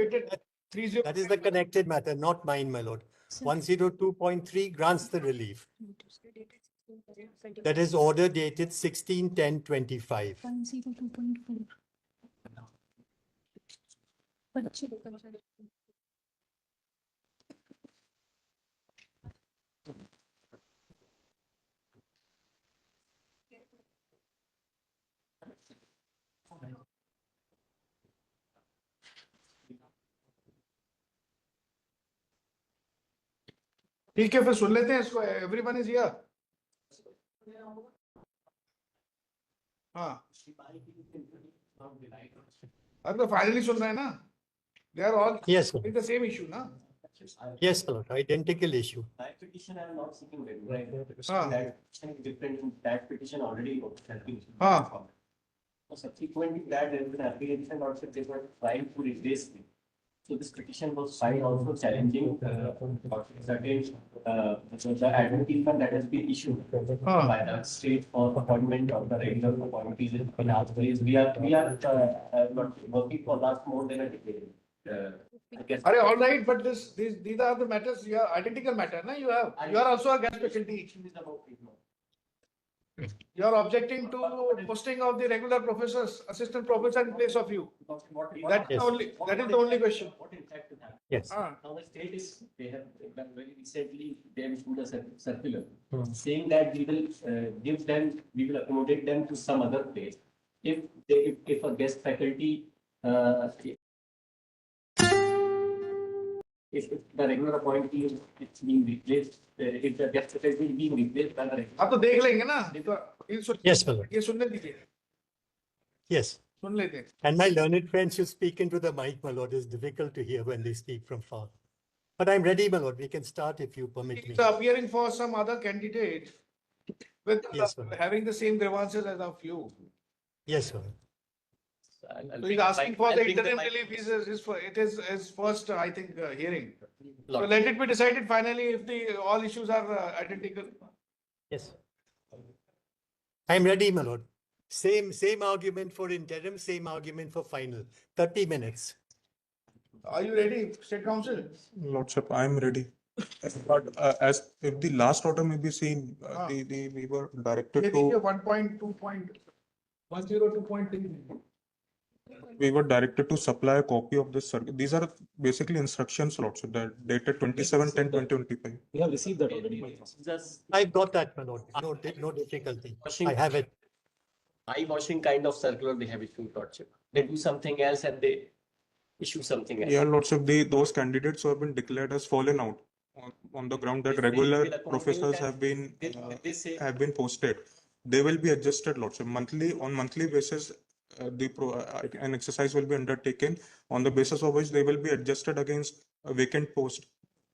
That is the connected matter, not mine, my lord. 102.3 grants the relief. That is order dated 16/10/25. 102.4. ठीक है, फिर सुन लेते हैं इसको. Everyone is here. हाँ, अब तो फाइनली सुन रहे हैं ना. They are all Yes, sir. The same issue ना. Yes, my lord. Identical issue. That petition I am not seeking regular. हाँ. That petition is different. That petition already has been. हाँ. So subsequently that there is an application also they were trying to replace me. So this petition was filed also challenging certain the advertisement that has been issued by the state for appointment of the regular appointees in our place. We are not working for last more than a decade. I guess. अरे all right, but these are the matters. You are identical matter, na? You are also a guest specialty. You are objecting to posting of the regular professors, assistant professor in place of you. That is the only question. What in fact happened? Yes. Now the state is, they have very recently, they have issued a circular saying that we will give them, we will accommodate them to some other place. If a guest faculty, if the regular appointee is being replaced, if the guest faculty is being replaced by the regular. आप तो देख लेंगे ना. Yes, my lord. ये सुनने दीजिए. Yes. सुन लेते हैं. And my learned friends should speak into the mic, my lord. It's difficult to hear when they speak from far. But I'm ready, my lord. We can start if you permit me. It's appearing for some other candidate with Yes, sir. having the same grievances as of you. Yes, sir. So he's asking for the interim relief. It is his first, I think, hearing. So let it be decided finally if all issues are identical. Yes. I'm ready, my lord. Same argument for interim, same argument for final. 30 minutes. Are you ready, State Council? Lordship, I am ready. But as if the last order may be seen, we were directed to 102.3. we were directed to supply a copy of this circuit. These are basically instructions, Lordship, that dated 27/10/2025. We have received that already. Just I've got that, my lord. No difficulty. I have it. eye washing kind of circular they have issued, Lordship. They do something else and they issue something else. Yeah, Lordship, those candidates who have been declared as fallen out on the ground that regular professors have been posted. They will be adjusted, Lordship. On monthly basis, an exercise will be undertaken on the basis of which they will be adjusted against a vacant post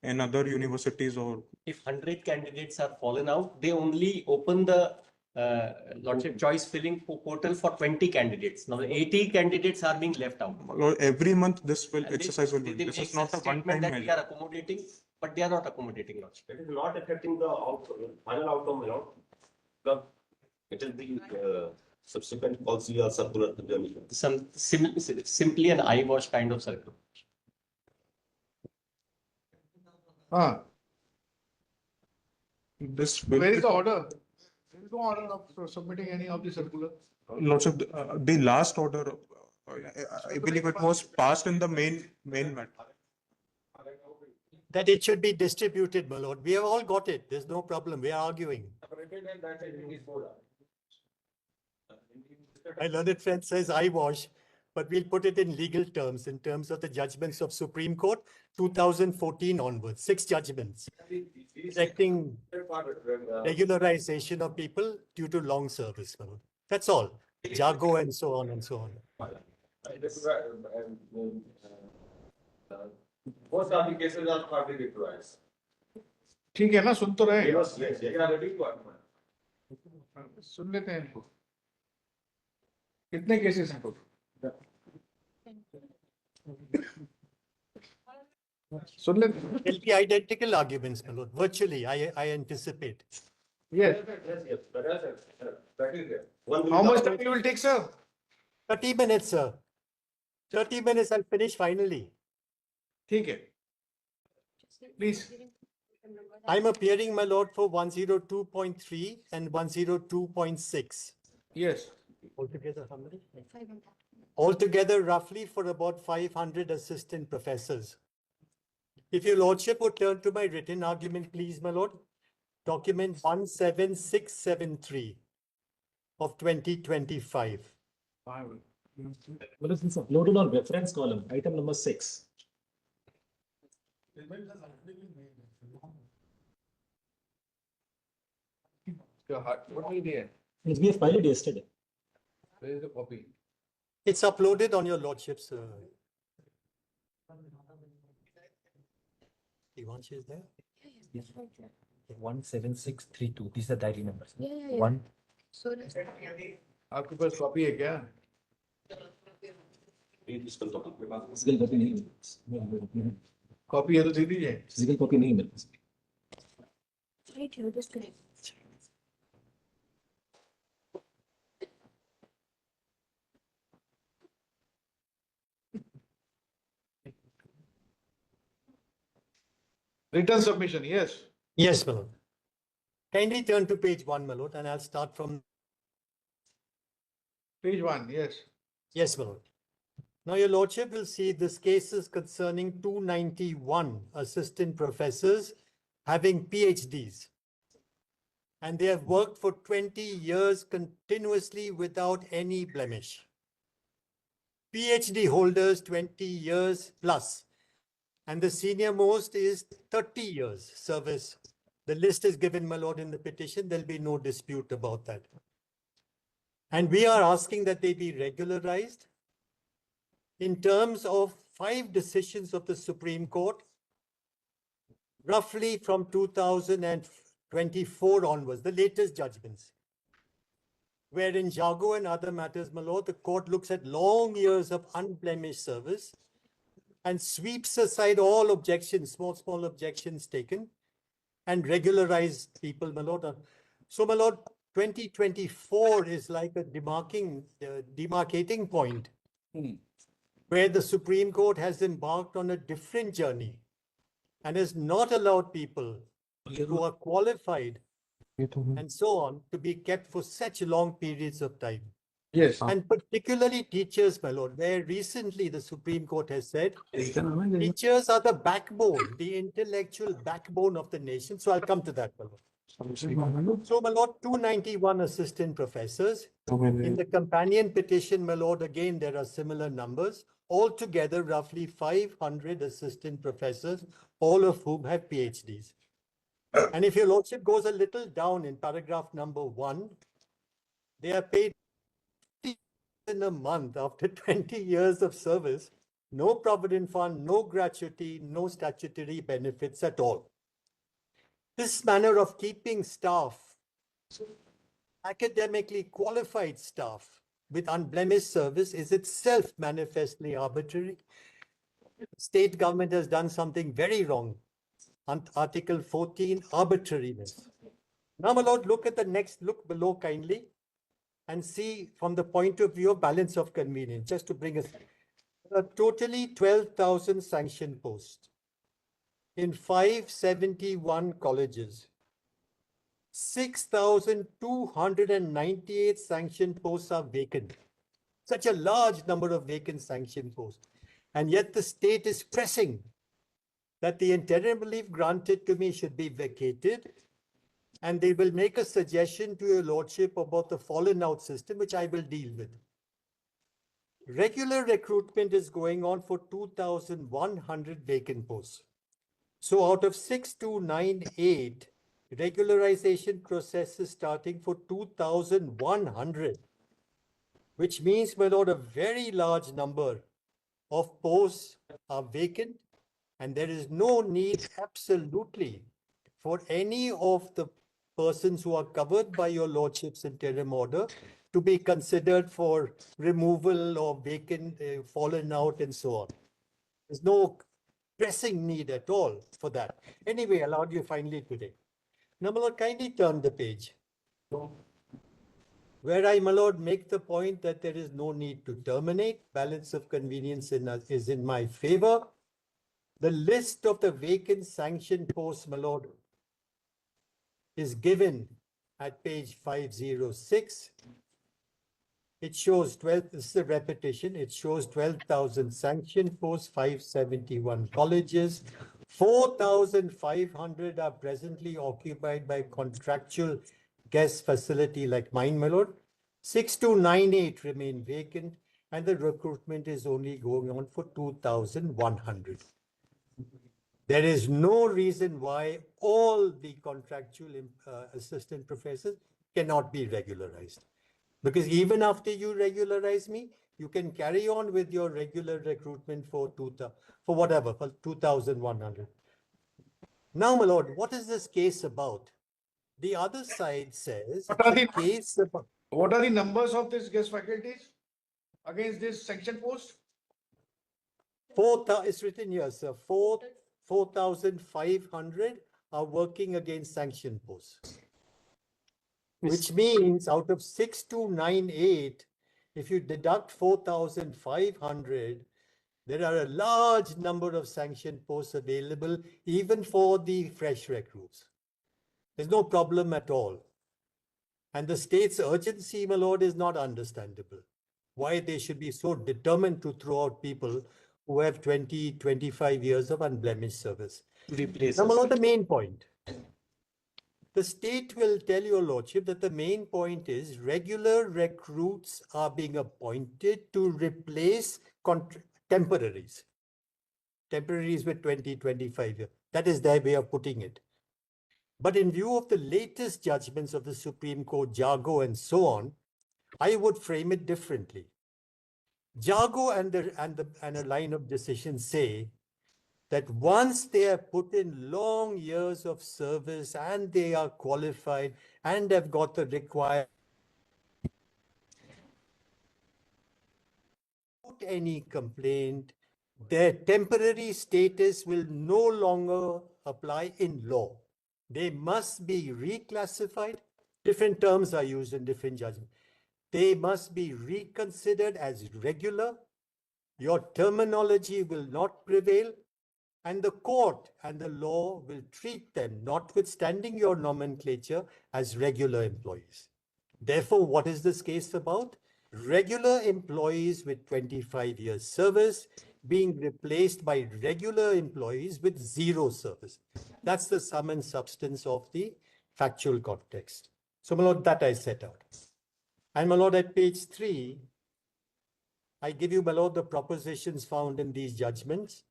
in other universities. Or if 100 candidates are fallen out, they only open the Lordship choice filling portal for 20 candidates. Now 80 candidates are being left out. Every month this And exercise will be. they This make is not a statement one-time that we are measure. accommodating, but they are not accommodating, Lordship. It is not affecting the final outcome, my lord. It is the subsequent policy or circular. Simply an eye wash kind of circular. This Where is the order? There is no order of submitting any of the circular. Lordship, the last order, I believe it was passed in the main matter. That it should be distributed, my lord. We have all got it. There's no problem. We are arguing. My learned friend says I wash, but we'll put it in legal terms, in terms of the judgments of Supreme Court, 2014 onwards, 6 judgments, rejecting regularization of people due to long service. My lord. That's all. Jago and so on and so on. Most of the cases are partly regularized. ठीक है ना, सुन तो रहे हैं. Yes, they are ready to apply. सुन लेते हैं. कितने cases हैं टोटल? सुन लेते हैं. There'll be identical arguments, my lord. Virtually, I anticipate. Yes. Yes, that is there. How much time you will take, sir? 30 minutes, sir. 30 minutes, I'll finish finally. ठीक है. Please. I'm appearing, my lord, for 102.3 and 102.6. Yes. Altogether, how many? Altogether, roughly for about 500 assistant professors. If your lordship would turn to my written argument, please, my lord. Document 17673 of 2025. Well, it's uploaded on reference column, item number 6. What we did? It's been filed yesterday. Where is the copy? It's uploaded on your lordship's. Devansh is there? 17632. These are diary numbers. Yeah. One. So आपके पास copy है क्या? Physical copy. Physical copy नहीं है. Copy है तो दे दीजिए. Physical copy नहीं है मेरे पास. right here, disconnect. Written submission, yes. Yes, my lord. Kindly turn to page 1, my lord, and I'll start from. Page 1, yes. Yes, my lord. Now, your lordship will see this case is concerning 291 assistant professors having PhDs. And they have worked for 20 years continuously without any blemish. PhD holders, 20 years plus. And the senior most is 30 years service. The list is given, my lord, in the petition. There'll be no dispute about that. And we are asking that they be regularized in terms of 5 decisions of the Supreme Court, roughly from 2024 onwards, the latest judgments, where in Jago and other matters, my lord, the court looks at long years of unblemished service and sweeps aside all objections, small objections taken, and regularize people, my lord. So, my lord, 2024 is like a demarcating point where the Supreme Court has embarked on a different journey and has not allowed people who are qualified and so on to be kept for such long periods of time. Yes. And particularly teachers, my lord, where recently the Supreme Court has said teachers are the backbone, the intellectual backbone of the nation. So I'll come to that, my lord. So, my lord, 291 assistant professors. In the companion petition, my lord, again, there are similar numbers. Altogether, roughly 500 assistant professors, all of whom have PhDs. And if your lordship goes a little down in paragraph number 1, they are paid in a month after 20 years of service, no provident fund, no gratuity, no statutory benefits at all. This manner of keeping staff, academically qualified staff with unblemished service, is itself manifestly arbitrary. State government has done something very wrong. Article 14, arbitrariness. Now, my lord, look at the next, look below kindly and see from the point of view of balance of convenience, just to bring us totally 12,000 sanctioned posts in 571 colleges. 6,298 sanctioned posts are vacant. Such a large number of vacant sanctioned posts. And yet the state is pressing that the interim relief granted to me should be vacated. And they will make a suggestion to your lordship about the fallen out system, which I will deal with. Regular recruitment is going on for 2,100 vacant posts. So out of 6,298, regularization process is starting for 2,100, which means, my lord, a very large number of posts are vacant, and there is no need absolutely for any of the persons who are covered by your lordship's interim order to be considered for removal or vacant, fallen out and so on. There's no pressing need at all for that. Anyway, allowed you finally today. Now, my lord, kindly turn the page. Where I, my lord, make the point that there is no need to terminate. Balance of convenience is in my favor. The list of the vacant sanctioned posts, my lord, is given at page 506. It shows 12, this is a repetition, it shows 12,000 sanctioned posts, 571 colleges, 4,500 are presently occupied by contractual guest facility like mine, my lord. 6298 remain vacant, and the recruitment is only going on for 2,100. There is no reason why all the contractual assistant professors cannot be regularized. Because even after you regularize me, you can carry on with your regular recruitment for 2,100. Now, my lord, what is this case about? The other side says What are it's a the- case about What are the numbers of these guest faculties against this sanction post? it's written here, sir, 4,500 are working against sanction posts. Which means out of 6,298, if you deduct 4,500, there are a large number of sanctioned posts available even for the fresh recruits. There's no problem at all. And the state's urgency, my lord, is not understandable. Why they should be so determined to throw out people who have 20, 25 years of unblemished service. Now, my lord, the main point. The state will tell your lordship that the main point is regular recruits are being appointed to replace temporaries. Temporaries with 20, 25 years. That is their way of putting it. But in view of the latest judgments of the Supreme Court, Jago and so on, I would frame it differently. Jago and a line of decision say that once they have put in long years of service and they are qualified and have got the required without any complaint, their temporary status will no longer apply in law. They must be reclassified. Different terms are used in different judgments. They must be reconsidered as regular. Your terminology will not prevail. And the court and the law will treat them, notwithstanding your nomenclature, as regular employees. Therefore, what is this case about? Regular employees with 25 years service being replaced by regular employees with zero service. That's the sum and substance of the factual context. So, my lord, that I set out. And my lord, at page 3, I give you, my lord, the propositions found in these judgments.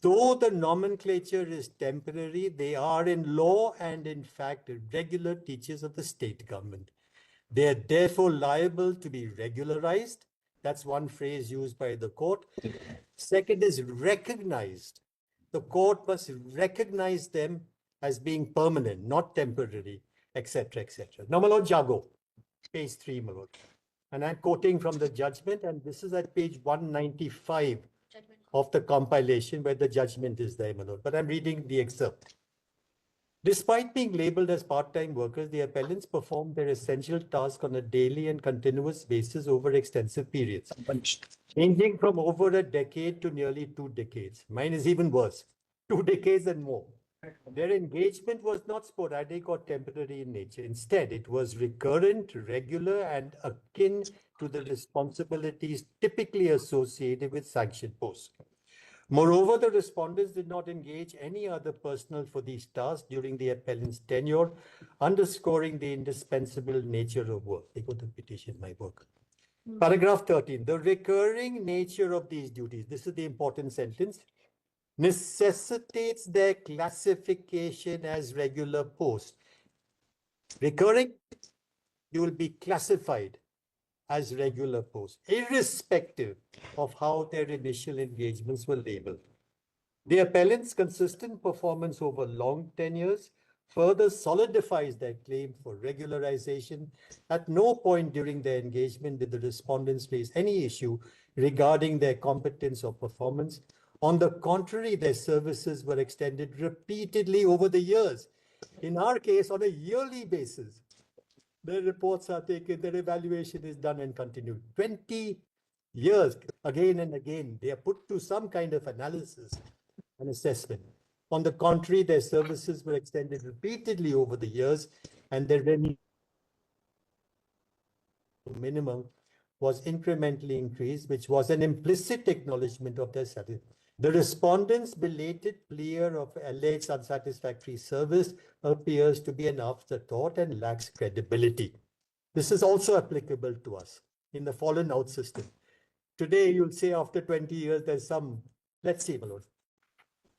Though the nomenclature is temporary, they are in law and in fact regular teachers of the state government. They are therefore liable to be regularized. That's one phrase used by the court. Second is recognized. The court must recognize them as being permanent, not temporary, etc., etc. Now, my lord, Jago, page 3, my lord. And I'm quoting from the judgment, and this is at page 195 of the compilation where the judgment is there, my lord. But I'm reading the excerpt. Despite being labeled as part-time workers, the appellants perform their essential task on a daily and continuous basis over extensive periods, ranging from over a decade to nearly 2 decades. Mine is even worse, 2 decades and more. Their engagement was not sporadic or temporary in nature. Instead, it was recurrent, regular, and akin to the responsibilities typically associated with sanctioned posts. Moreover, the respondents did not engage any other personnel for these tasks during the appellant's tenure, underscoring the indispensable nature of work. They got the petition, my work. Paragraph 13, the recurring nature of these duties, this is the important sentence, necessitates their classification as regular posts. Recurring, you will be classified as regular posts, irrespective of how their initial engagements were labeled. The appellant's consistent performance over long tenures further solidifies their claim for regularization. At no point during their engagement did the respondents face any issue regarding their competence or performance. On the contrary, their services were extended repeatedly over the years. In our case, on a yearly basis, their reports are taken, their evaluation is done and continued. 20 years, again and again, they are put to some kind of analysis an assessment. On the contrary, their services were extended repeatedly over the years, and their minimum was incrementally increased, which was an implicit acknowledgement of their satisfaction. The respondents' belated plea of alleged unsatisfactory service appears to be an afterthought and lacks credibility. This is also applicable to us in the fallen out system. Today, you'll say after 20 years, there's some, let's see, my lord.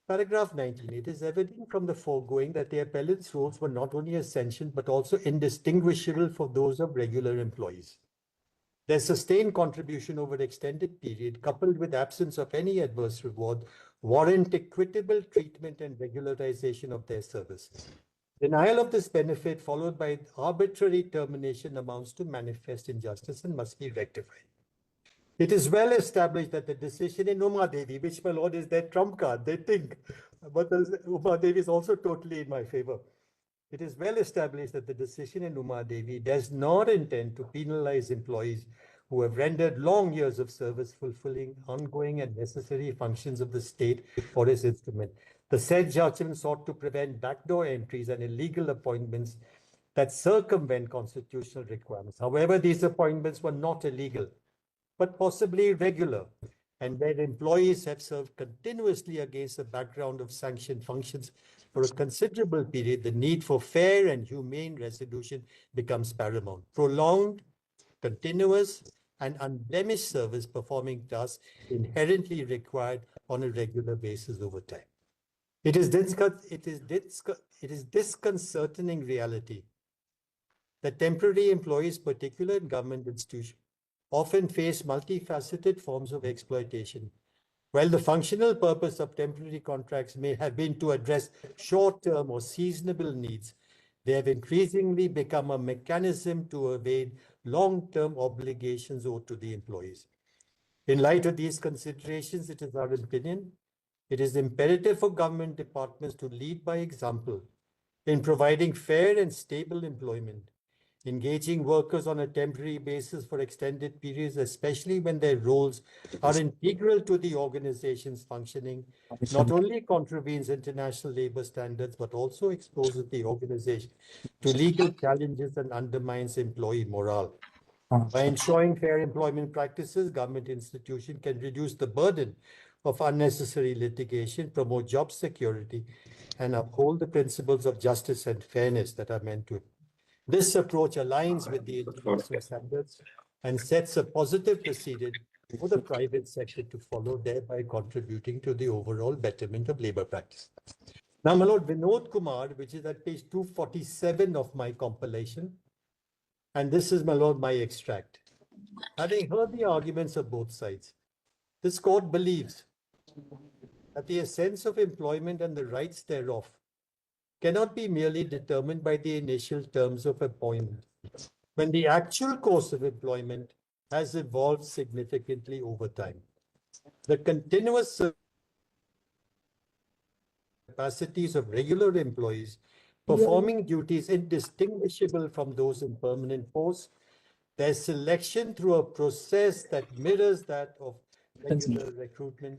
Paragraph 19, it is evident from the foregoing that the appellant's roles were not only essential, but also indistinguishable from those of regular employees. Their sustained contribution over an extended period, coupled with absence of any adverse reward, warrant equitable treatment and regularization of their service. Denial of this benefit followed by arbitrary termination amounts to manifest injustice and must be rectified. It is well established that the decision in Uma Devi, which, my lord, is their trump card, they think, but Uma Devi is also totally in my favor. It is well established that the decision in Uma Devi does not intend to penalize employees who have rendered long years of service fulfilling ongoing and necessary functions of the state or its instrument. The said judgment sought to prevent backdoor entries and illegal appointments that circumvent constitutional requirements. However, these appointments were not illegal, but possibly irregular, and where employees have served continuously against a background of sanctioned functions for a considerable period, the need for fair and humane resolution becomes paramount. Prolonged, continuous, and unblemished service performing tasks inherently required on a regular basis over time. It is disconcerting reality that temporary employees, particularly in government institutions, often face multifaceted forms of exploitation. While the functional purpose of temporary contracts may have been to address short-term or seasonal needs, they have increasingly become a mechanism to evade long-term obligations owed to the employees. In light of these considerations, it is our opinion, it is imperative for government departments to lead by example in providing fair and stable employment, engaging workers on a temporary basis for extended periods, especially when their roles are integral to the organization's functioning, not only contravenes international labor standards, but also exposes the organization to legal challenges and undermines employee morale. By ensuring fair employment practices, government institutions can reduce the burden of unnecessary litigation, promote job security, and uphold the principles of justice and fairness that are meant to. This approach aligns with the international standards and sets a positive precedent for the private sector to follow, thereby contributing to the overall betterment of labor practice. Now, my lord, Vinod Kumar, which is at page 247 of my compilation, and this is, my lord, my extract. Having heard the arguments of both sides, this court believes that the essence of employment and the rights thereof cannot be merely determined by the initial terms of employment, when the actual course of employment has evolved significantly over time. The continuous capacities of regular employees performing duties indistinguishable from those in permanent posts, their selection through a process that mirrors that of regular recruitment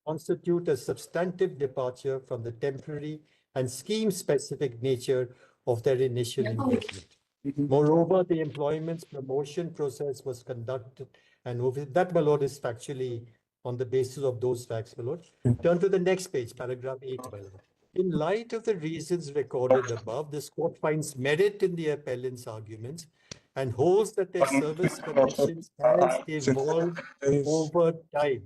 constitute a substantive departure from the temporary and scheme-specific nature of their initial engagement. Moreover, the employment's promotion process was conducted, and that, my lord, is factually on the basis of those facts, my lord. Turn to the next page, paragraph 8, my lord. In light of the reasons recorded above, this court finds merit in the appellant's arguments and holds that their service conditions has evolved over time,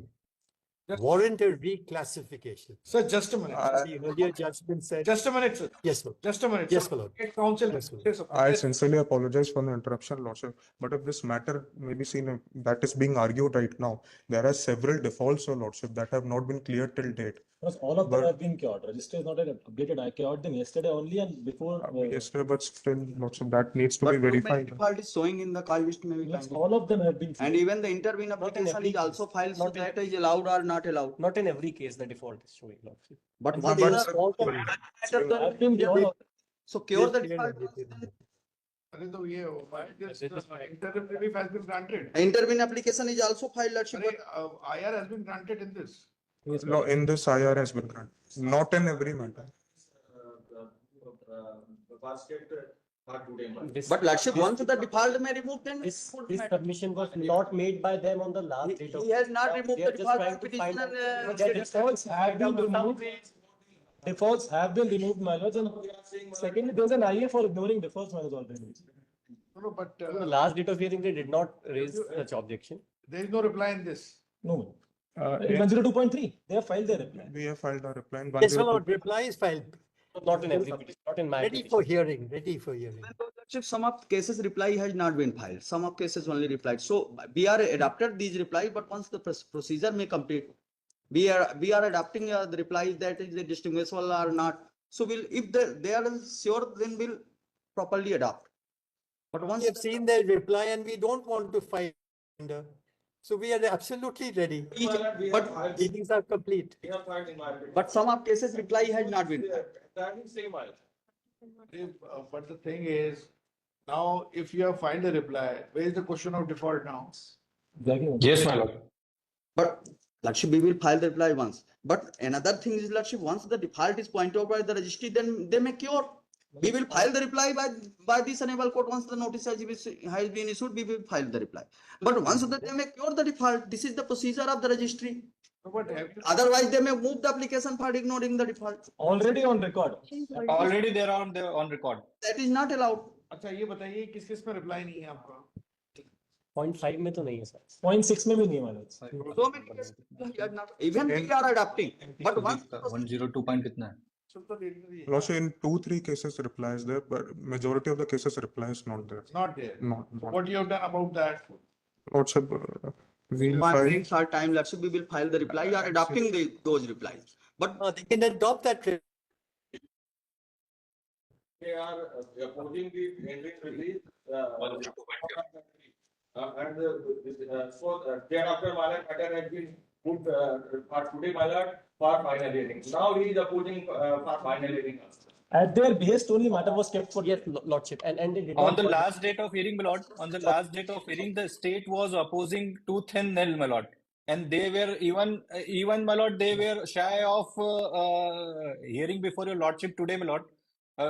warrant a reclassification. Sir, just a minute. The earlier judgment said. Just a minute, sir. Yes, Lord. Just a minute. Yes, sir. my lord. Counsel. Yes, Lord. Yes, I sincerely apologize for the interruption, Lordship. But if this matter may be seen that is being argued right now, there are several defaults, Lordship, that have not been cleared till date. Because all of them But- have been cured. Register is not updated. I cured them yesterday only and before. Yesterday, but still, Lordship, that needs to But be too many verified. default is showing in the call list maybe. Yes, all of them have been. And even the intervene application every is also case. filed, so Not in- that is allowed or not allowed. Not in every case the default is showing, Lordship. But No, what but is sir, I've been cured. so cure the Clear default. everything. This interim relief has been granted. Intervene application is also filed, Lordship. IR has been granted in this. No, in this IR has been granted, not in every matter. But Lordship, once the default may remove, then This would matter. submission was not made by them on the last date of. He has not removed They are the just trying default to find petition out- and. The defaults have been removed. Defaults have been removed, my lords. And secondly, there's an IA for ignoring defaults, my lords, already. No, but On the last date of hearing, they did not raise such objection. there is no reply in this. No. In- 102.3, they have filed their reply. We have filed our reply in Yes, my 102. lord, reply is filed, Not in every petition, not in my ready petition. for hearing, ready for hearing. Lordship, some of cases reply has not been filed, some of cases only replied. So we are adapted these replies, but once the procedure may complete, we are adapting the replies that is distinguishable or not. So we'll, if they are sure, then we'll properly adopt. But once We have seen their reply and we don't want to find. So we are absolutely ready. but Meetings are complete. but some of cases reply has not been filed. But the thing is, now if you have filed a reply, where is the question of default now? Yes, my lord. But Lordship, we will file the reply once. But another thing is, Lordship, once the default is pointed out by the registry, then they may cure. We will file the reply by this enable court. Once the notice has been issued, we will file the reply. But once they may cure the default, this is the procedure of the registry. No, but have you- Otherwise, they may move the application for ignoring the default. Already on record. Already they're on record. That is not allowed. अच्छा ये बताइए किस किस में reply नहीं है आपका? 0.5 में तो नहीं है सर. 0.6 में भी नहीं है, my lords. So many cases we are not, even we are adapting. But once 102 point कितना है? सब तो डेट में भी है. Also, in 2-3 cases reply is there, but majority of the cases reply is not there. Not there. Not. What you have done about that? Lordship, we'll one file. takes our time, Lordship, we will file the reply. We are adapting those replies. But They can adopt that. They are opposing the ending release. And so thereafter, my lord, matter has been put for today, my lord, for final hearing. Now he is opposing for final hearing. At their behest only matter was kept for. Yes, lordship, and they did On not. the last date of hearing, my lord, on the last date of hearing, the state was opposing tooth and nail, my lord. And they were even, my lord, they were shy of hearing before your lordship today, my lord.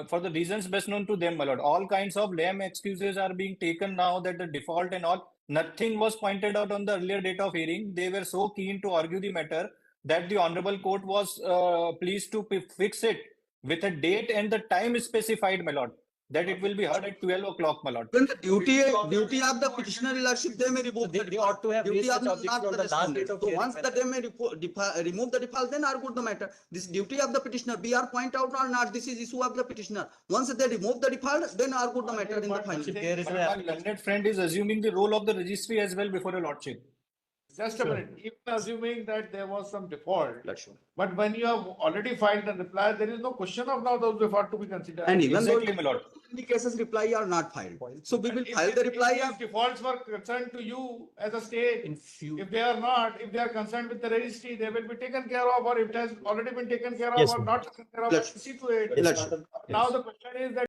For the reasons best known to them, my lord. All kinds of lame excuses are being taken now that the default and all. Nothing was pointed out on the earlier date of hearing. They were so keen to argue the matter that the honorable court was pleased to fix it with a date and the time specified, my lord, that it will be heard at 12 o'clock, my lord. when the duty of the petitioner, Lordship, they may remove. They ought to have Duty raised of such not objection on the the last date respondent. of So hearing. once that they may remove the default, then argued the matter. This duty of the petitioner, we are point out or not, this is issue of the petitioner. Once they remove the default, then argued the matter in the final. There is But an my application. learned friend is assuming the role of the registry as well before your lordship. Just a minute. Even assuming that there was some default, Lordship. but when you have already filed the reply, there is no question of now those default to be considered. And even though Exactly, my lord. many cases reply are not filed. So we will If file the reply. If defaults were concerned to you as a state, In few. if they are not, if they are concerned with the registry, they will be taken care of, or if it has already been taken care of Yes, or ma'am. not taken care of, Let's- see to it. Lordship. Now the question is that